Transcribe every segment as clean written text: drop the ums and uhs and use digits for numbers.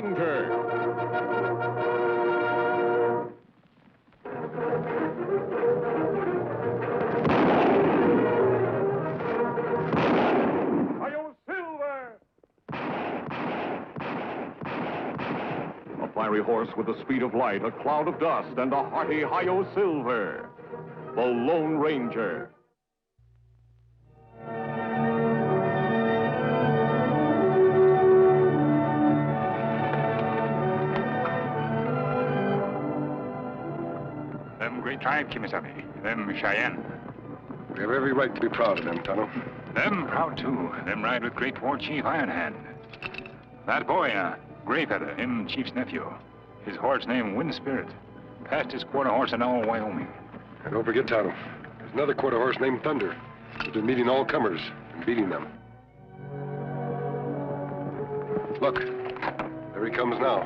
Ranger. A fiery horse with the speed of light, a cloud of dust, and a hearty Hi-Yo Silver. The Lone Ranger. Them great tribe, Kemo Sabe. Them Cheyenne. We have every right to be proud of them, Tonto. Them proud, too. Them ride with great war chief Iron Hand. That boy, Grayfeather, him chief's nephew. His horse named Wind Spirit. Passed his quarter horse in all Wyoming. And don't forget, Tonto, there's another quarter horse named Thunder. Who's been meeting all comers and beating them. Look, there he comes now.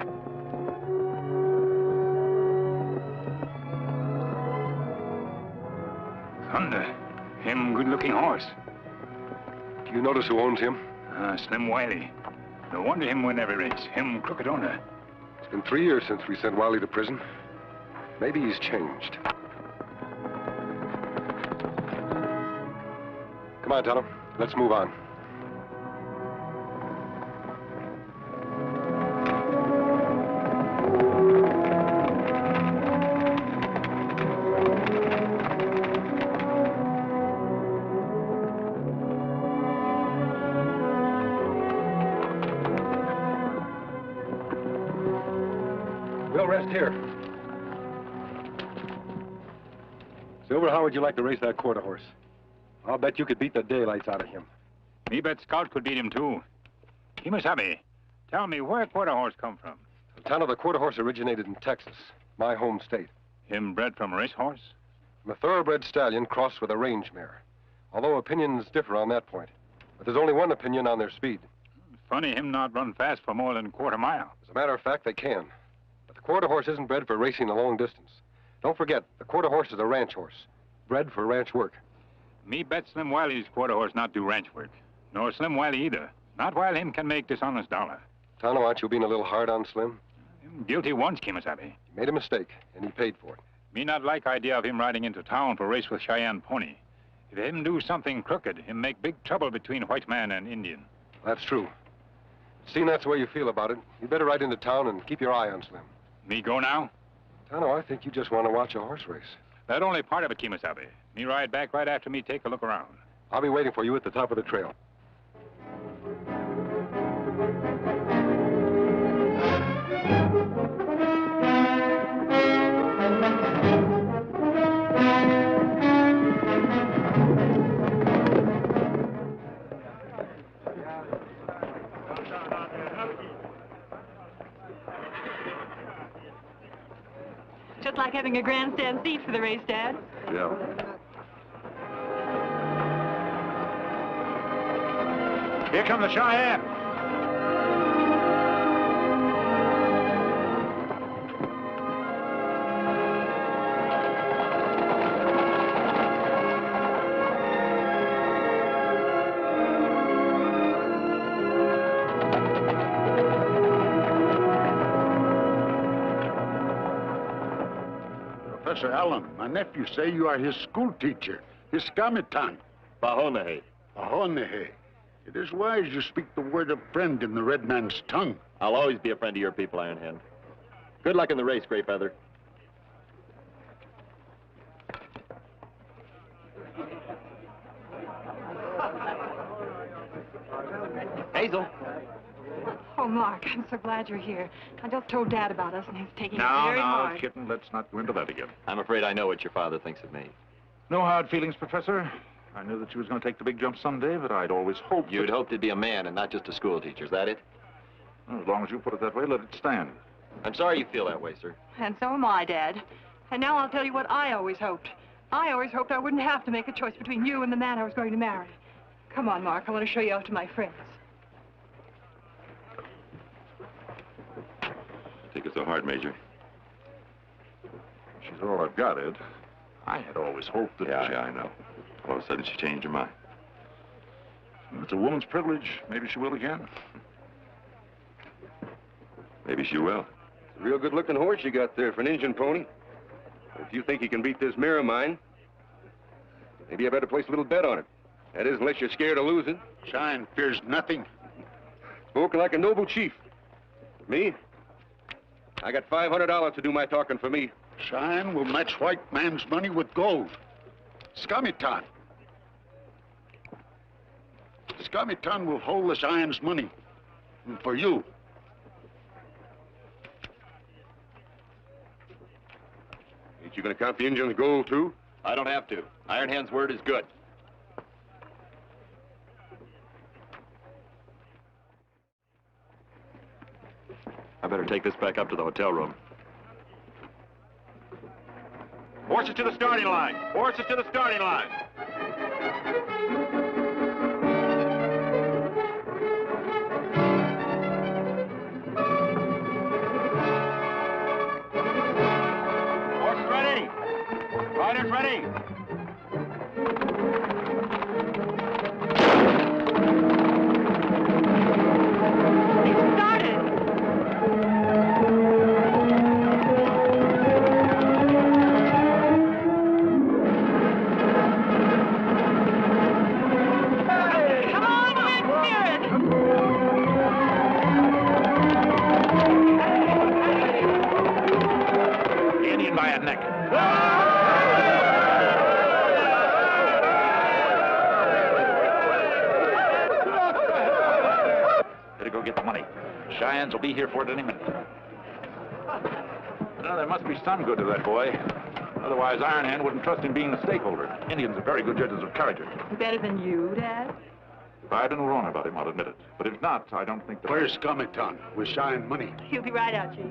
Thunder. Him good-looking horse. Do you notice who owns him? Slim Wiley. No wonder him win every race. Him crooked owner. It's been 3 years since we sent Wiley to prison. Maybe he's changed. Come on, Tonto. Let's move on. We'll rest here. Silver, how would you like to race that quarter horse? I'll bet you could beat the daylights out of him. Me bet Scout could beat him, too. Kemo Sabe, tell me, where quarter horse come from? Tonto, the quarter horse originated in Texas, my home state. Him bred from a racehorse? From a thoroughbred stallion crossed with a range mare. Although opinions differ on that point. But there's only one opinion on their speed. Funny him not run fast for more than a quarter mile. As a matter of fact, they can. But the quarter horse isn't bred for racing a long distance. Don't forget, the quarter horse is a ranch horse, bred for ranch work. Me bet Slim Wiley's quarter horse not do ranch work. Nor Slim Wiley either. Not while him can make dishonest dollar. Tonto, aren't you being a little hard on Slim? Him guilty once, Kemo Sabe. He made a mistake, and he paid for it. Me not like idea of him riding into town for race with Cheyenne pony. If him do something crooked, him make big trouble between white man and Indian. That's true. Seeing that's the way you feel about it, you'd better ride into town and keep your eye on Slim. Me go now? Tonto, I think you just want to watch a horse race. That only part of it, Kemo Sabe. Me ride back right after me take a look around. I'll be waiting for you at the top of the trail. Just like having a grandstand seat for the race, Dad. Yeah. Here come the Cheyenne. Professor Allen, my nephew say you are his school teacher, his Skamitan. Bahonahe. Ahonehe. It is wise you speak the word of friend in the red man's tongue. I'll always be a friend of your people, Iron Hand. Good luck in the race, Grayfeather. Hazel. Oh, Mark, I'm so glad you're here. I just told Dad about us, and he's taking it No, very no, hard. kitten, let's not go into that again. I'm afraid I know what your father thinks of me. No hard feelings, Professor. I knew that she was going to take the big jump someday, but I'd always hoped You'd that... hoped to be a man and not just a school teacher, is that it? Well, as long as you put it that way, let it stand. I'm sorry you feel that way, sir. And so am I, Dad. And now I'll tell you what I always hoped. I always hoped I wouldn't have to make a choice between you and the man I was going to marry. Come on, Mark. I want to show you off to my friends. I think it's so hard, Major. She's all I've got, Ed. I had always hoped that... Yeah, I know. All of a sudden, she changed her mind. It's a woman's privilege. Maybe she will again. Maybe she will. It's a real good-looking horse you got there for an Indian pony. If you think you can beat this mare of mine, maybe I better place a little bet on it. That is, unless you're scared of losing. Cheyenne fears nothing. Spoken like a noble chief. Me? I got $500 to do my talking for me. Cheyenne will match white man's money with gold. Scummiton. Scummiton will hold the Cheyenne's money. And for you. Ain't you gonna count the Indian's gold, too? I don't have to. Iron Hand's word is good. I better take this back up to the hotel room. Horses to the starting line! Horses to the starting line! Horses ready! Riders ready! Cheyennes will be here for it any minute. Well, there must be some good to that boy. Otherwise, Iron Hand wouldn't trust him being the stakeholder. Indians are very good judges of character. Better than you, Dad? If I've been wrong about him, I'll admit it. But if not, I don't think that... Where's Scummiton with Cheyenne money? He'll be right out, Chief.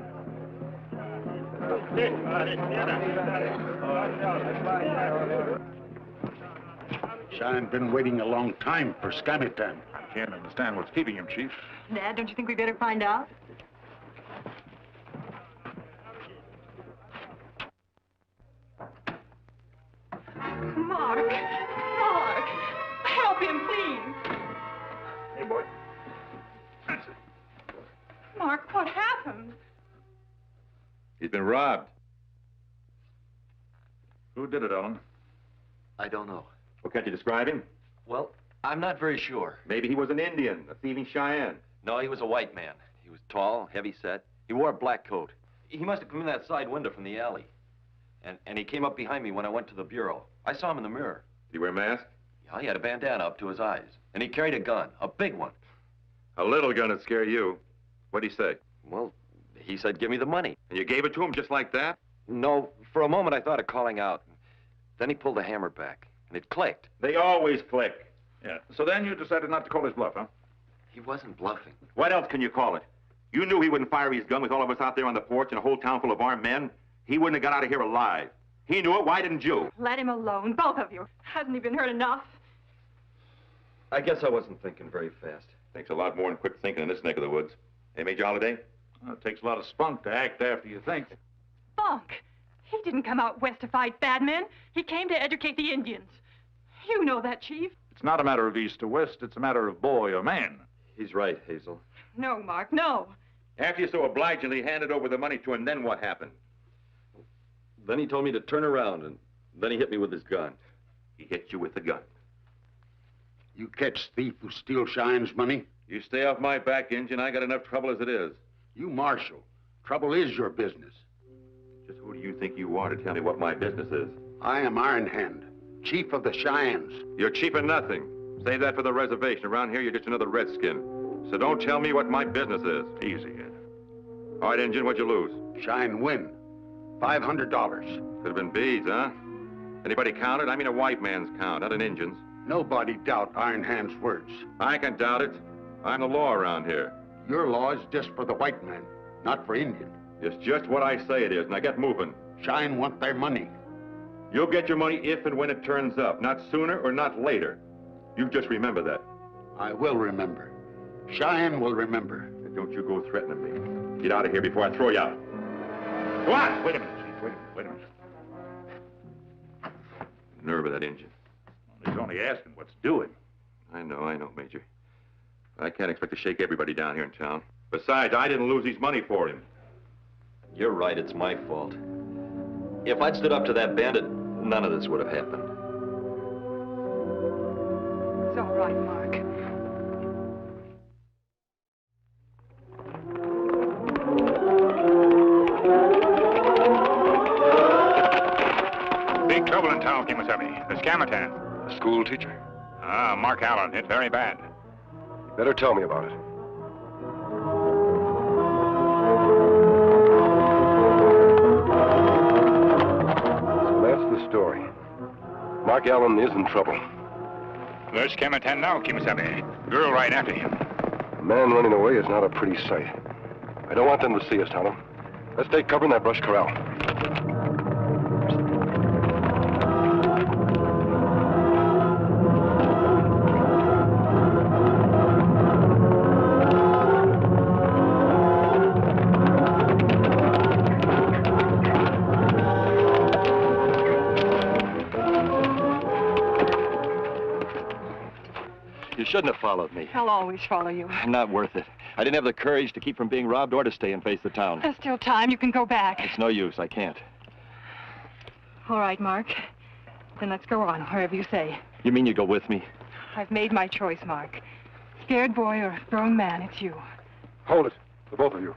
Cheyenne been waiting a long time for Scummiton. I can't understand what's keeping him, Chief. Dad, don't you think we better find out? Mark! Mark! Help him, please! Hey, boy. Mark, what happened? He's been robbed. Who did it, Ellen? I don't know. Well, can't you describe him? Well, I'm not very sure. Maybe he was an Indian, a thieving Cheyenne. No, he was a white man. He was tall, heavy-set. He wore a black coat. He must have come in that side window from the alley. And he came up behind me when I went to the bureau. I saw him in the mirror. Did he wear a mask? Yeah, he had a bandana up to his eyes. And he carried a gun, a big one. A little gun would scare you. What'd he say? Well, he said, give me the money. And you gave it to him just like that? No, for a moment I thought of calling out. Then he pulled the hammer back, and it clicked. They always click. Yeah. So then you decided not to call his bluff, huh? He wasn't bluffing. What else can you call it? You knew he wouldn't fire his gun with all of us out there on the porch and a whole town full of armed men. He wouldn't have got out of here alive. He knew it. Why didn't you? Let him alone, both of you. Hasn't he been hurt enough? I guess I wasn't thinking very fast. Takes a lot more than quick thinking in this neck of the woods. Hey, Major Holliday? Well, it takes a lot of spunk to act after you think. Spunk? He didn't come out west to fight bad men. He came to educate the Indians. You know that, Chief. It's not a matter of east to west. It's a matter of boy or man. He's right, Hazel. No, Mark, no. After you so obligingly handed over the money to him, then what happened? Then he told me to turn around, and then he hit me with his gun. He hit you with the gun. You catch thief who steals Cheyenne's money? You stay off my back, Injun. I got enough trouble as it is. You marshal. Trouble is your business. Just who do you think you are to tell me what my business is? I am Iron Hand, chief of the Cheyennes. You're chief of nothing. Save that for the reservation. Around here, you're just another redskin. So don't tell me what my business is. Easy, Ed. All right, Injun, what'd you lose? Cheyenne win. $500. Could have been beads, huh? Anybody counted? I mean a white man's count, not an Injun's. Nobody doubt Iron Hand's words. I can doubt it. I'm the law around here. Your law is just for the white man, not for Indian. It's just what I say it is. Now get moving. Cheyenne want their money. You'll get your money if and when it turns up, not sooner or not later. You just remember that. I will remember. Cheyenne will remember. And don't you go threatening me. Get out of here before I throw you out. Go on! Wait a minute, Chief. Wait a minute. Nerve of that Injun. He's only asking what's doing. I know, Major. I can't expect to shake everybody down here in town. Besides, I didn't lose his money for him. You're right, it's my fault. If I'd stood up to that bandit, none of this would have happened. It's all right, Mark. Big trouble in town, Kemo Sabe. The Scamatan. The school teacher? Ah, Mark Allen. Hit very bad. You better tell me about it. So that's the story. Mark Allen is in trouble. There's Scamatan now, Kemo Sabe. Girl right after him. A man running away is not a pretty sight. I don't want them to see us, Tonto. Let's take cover in that brush corral. You shouldn't have followed me. I'll always follow you. Not worth it. I didn't have the courage to keep from being robbed or to stay and face the town. There's still time. You can go back. It's no use. I can't. All right, Mark. Then let's go on, wherever you say. You mean you go with me? I've made my choice, Mark. Scared boy or grown man, it's you. Hold it, the both of you.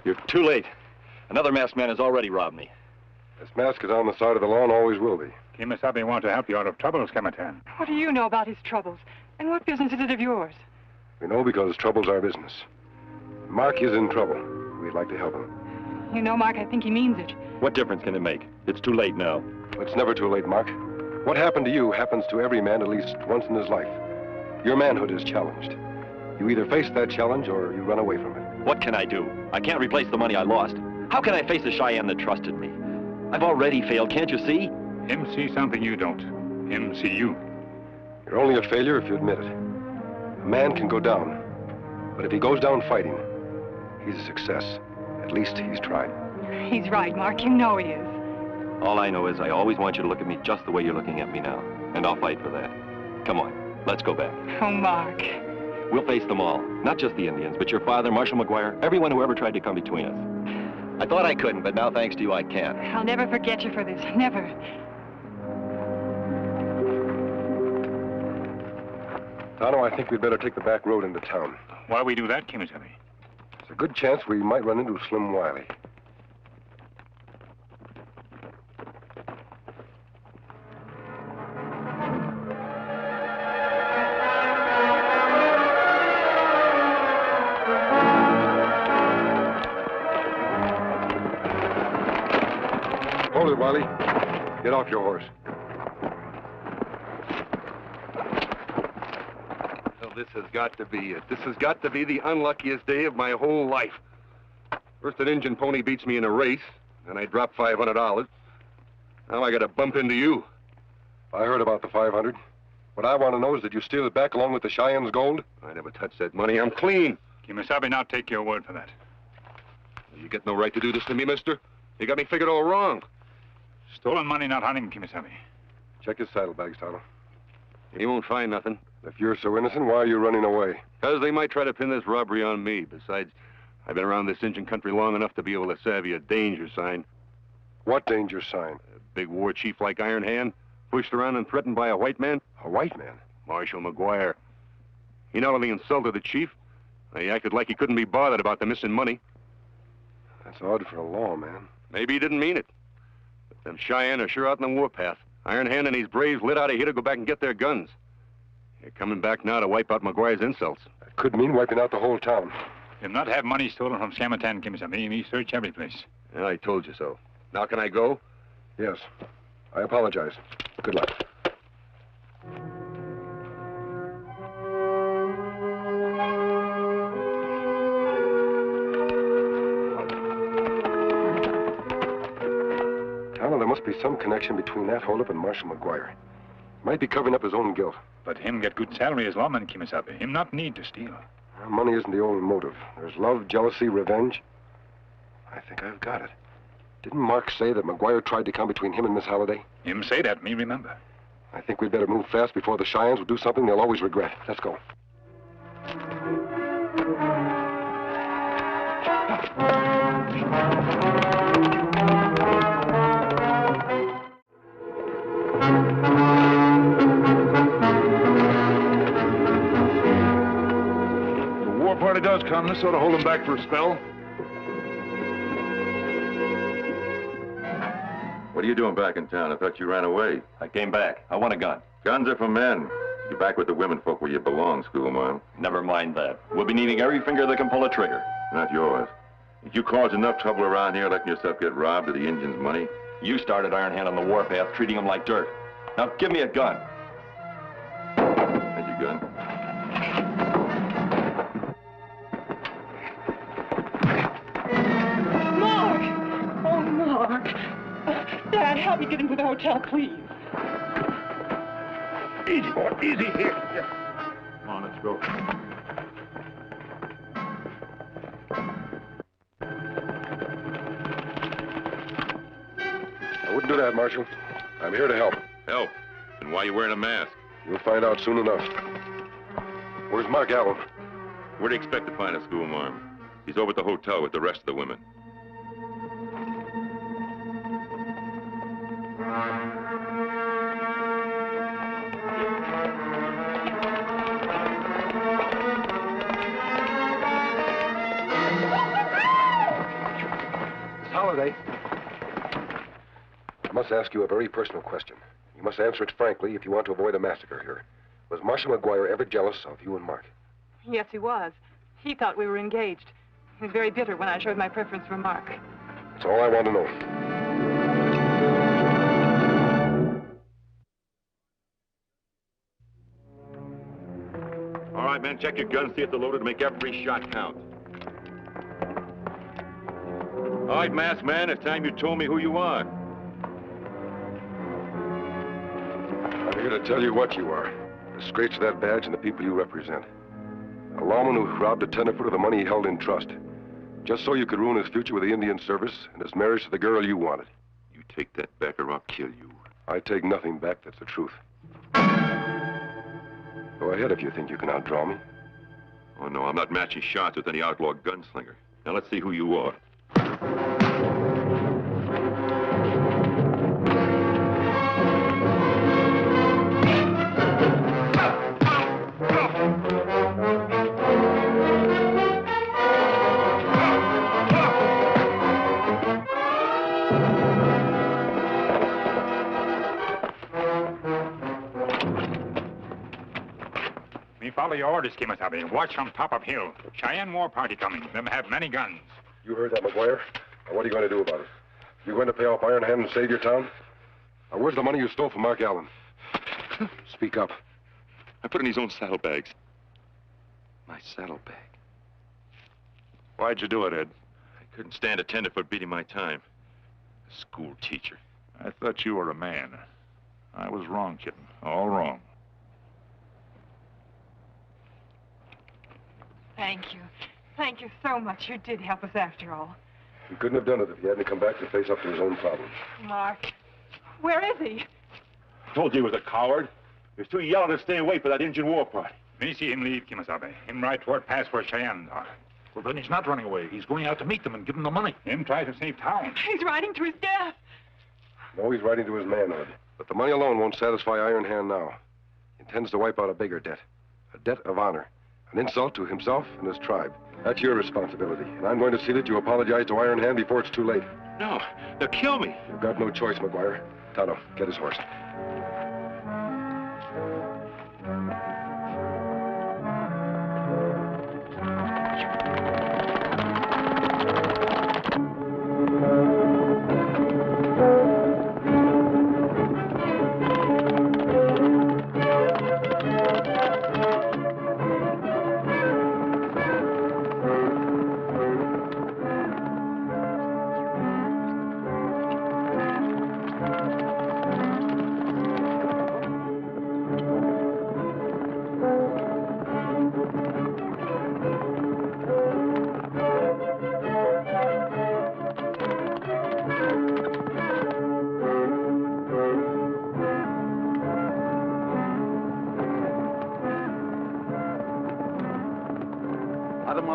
You're too late. Another masked man has already robbed me. This mask is on the side of the law and always will be. Kemo Sabe wants to help you out of trouble, Scamatan. What do you know about his troubles? And what business is it of yours? We know because trouble's our business. Mark is in trouble. We'd like to help him. You know, Mark, I think he means it. What difference can it make? It's too late now. It's never too late, Mark. What happened to you happens to every man at least once in his life. Your manhood is challenged. You either face that challenge or you run away from it. What can I do? I can't replace the money I lost. How can I face the Cheyenne that trusted me? I've already failed, can't you see? Him see something you don't. Him see you. You're only a failure if you admit it. A man can go down, but if he goes down fighting, he's a success. At least he's tried. He's right, Mark. You know he is. All I know is I always want you to look at me just the way you're looking at me now. And I'll fight for that. Come on, let's go back. Oh, Mark. We'll face them all. Not just the Indians, but your father, Marshal McGuire, everyone who ever tried to come between us. I thought I couldn't, but now thanks to you, I can. I'll never forget you for this. Never. Tonto, I think we'd better take the back road into town. Why we do that, Kemo Sabe? There's a good chance we might run into Slim Wiley. Hold it, Wiley. Get off your horse. This has got to be it. This has got to be the unluckiest day of my whole life. First an Injun pony beats me in a race, then I drop $500. Now I got to bump into you. I heard about the 500. What I want to know is, did you steal it back along with the Cheyenne's gold? I never touched that money. I'm clean. Kemo Sabe now take your word for that. You get no right to do this to me, mister. You got me figured all wrong. Stolen money not hunting, Kemo Sabe. Check his saddlebags, Tonto. He won't find nothing. If you're so innocent, why are you running away? Because they might try to pin this robbery on me. Besides, I've been around this Injun country long enough to be able to savvy a danger sign. What danger sign? A big war chief like Iron Hand, pushed around and threatened by a white man. A white man? Marshal McGuire. He not only insulted the chief, he acted like he couldn't be bothered about the missing money. That's odd for a lawman. Maybe he didn't mean it. But them Cheyenne are sure out in the warpath. Iron Hand and his braves lit out of here to go back and get their guns. They're coming back now to wipe out McGuire's insults. That could mean wiping out the whole town. He'll not have money stolen from Scamatan, Kemo Sabe. He search every place. Yeah, I told you so. Now can I go? Yes. I apologize. Good luck. Tonto, there must be some connection between that holdup and Marshal McGuire. Might be covering up his own guilt. But him get good salary as lawman, Kemo Sabe. Him not need to steal. Well, money isn't the only motive. There's love, jealousy, revenge. I think I've got it. Didn't Mark say that McGuire tried to come between him and Miss Halliday? Him say that, me remember. I think we'd better move fast before the Cheyennes will do something they'll always regret. Let's go. Party does come. This ought to hold them back for a spell. What are you doing back in town? I thought you ran away. I came back. I want a gun. Guns are for men. You're back with the women folk where you belong, schoolmarm. Never mind that. We'll be needing every finger that can pull a trigger. Not yours. If you cause enough trouble around here letting yourself get robbed of the Indians' money... You started Iron Hand on the warpath, treating him like dirt. Now give me a gun. There's your gun. Dad, help me get into the hotel, please. Easy, boy. Easy here. Come on, let's go. I wouldn't do that, Marshal. I'm here to help. Help? And why are you wearing a mask? You'll find out soon enough. Where's Mark Allen? Where do you expect to find a schoolmarm? He's over at the hotel with the rest of the women. Holiday. I must ask you a very personal question. You must answer it frankly if you want to avoid a massacre here. Was Marshal McGuire ever jealous of you and Mark? Yes, he was. He thought we were engaged. He was very bitter when I showed my preference for Mark. That's all I want to know. All right, men, check your guns, see if they're loaded, make every shot count. All right, masked man, it's time you told me who you are. I'm here to tell you what you are. Disgrace to that badge and the people you represent. A lawman who robbed a tenderfoot of the money he held in trust. Just so you could ruin his future with the Indian service and his marriage to the girl you wanted. You take that back or I'll kill you. I take nothing back, that's the truth. Go ahead if you think you can outdraw me. Oh, no, I'm not matching shots with any outlaw gunslinger. Now, let's see who you are. Me follow your orders, Kemo Sabe. Watch from top of hill. Cheyenne war party coming. Them have many guns. You heard that, McGuire? Now, what are you going to do about it? You going to pay off Iron Hand and save your town? Now, where's the money you stole from Mark Allen? Speak up. I put it in his own saddlebags. My saddlebag. Why'd you do it, Ed? I couldn't stand a tenderfoot beating my time. A school teacher. I thought you were a man. I was wrong, kitten. All wrong. Thank you. Thank you so much. You did help us after all. He couldn't have done it if he hadn't come back to face up to his own problems. Mark, where is he? I told you he was a coward. He was too yelling to stay away for that Indian war party. Me see him leave, Kemo Sabe. Him ride toward pass where Cheyenne are. Well, then he's not running away. He's going out to meet them and give them the money. Him try to save town. He's riding to his death. No, he's riding to his manhood. But the money alone won't satisfy Iron Hand now. He intends to wipe out a bigger debt. A debt of honor. An insult to himself and his tribe. That's your responsibility. And I'm going to see that you apologize to Iron Hand before it's too late. No, they'll kill me. You've got no choice, McGuire. Tonto, get his horse.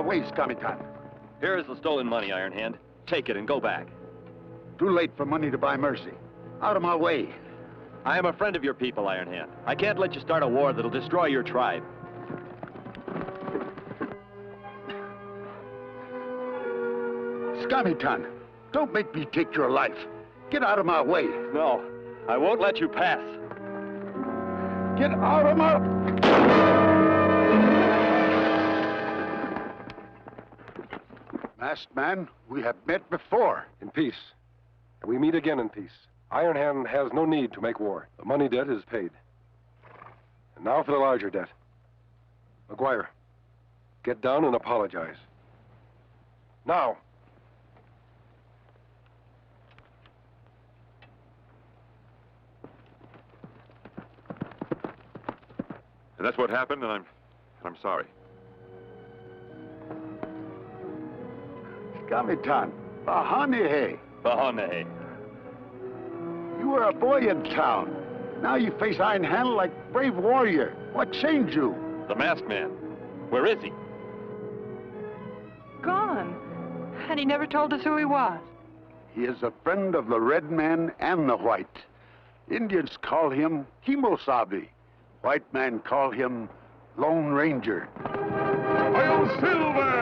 my way, Scamitan. Here is the stolen money, Iron Hand. Take it and go back. Too late for money to buy mercy. Out of my way. I am a friend of your people, Iron Hand. I can't let you start a war that'll destroy your tribe. Scamitan, don't make me take your life. Get out of my way. No, I won't let you pass. Get out of my... Masked man, we have met before. In peace. And we meet again in peace. Iron Hand has no need to make war. The money debt is paid. And now for the larger debt. McGuire, get down and apologize. Now. And that's what happened, and I'm sorry. Scamitan, Bahanehe. Bahanehe. You were a boy in town. Now you face Iron Hand like brave warrior. What changed you? The masked man. Where is he? Gone. And he never told us who he was. He is a friend of the red man and the white. Indians call him Kemo Sabe. White man call him Lone Ranger. Hail Silver!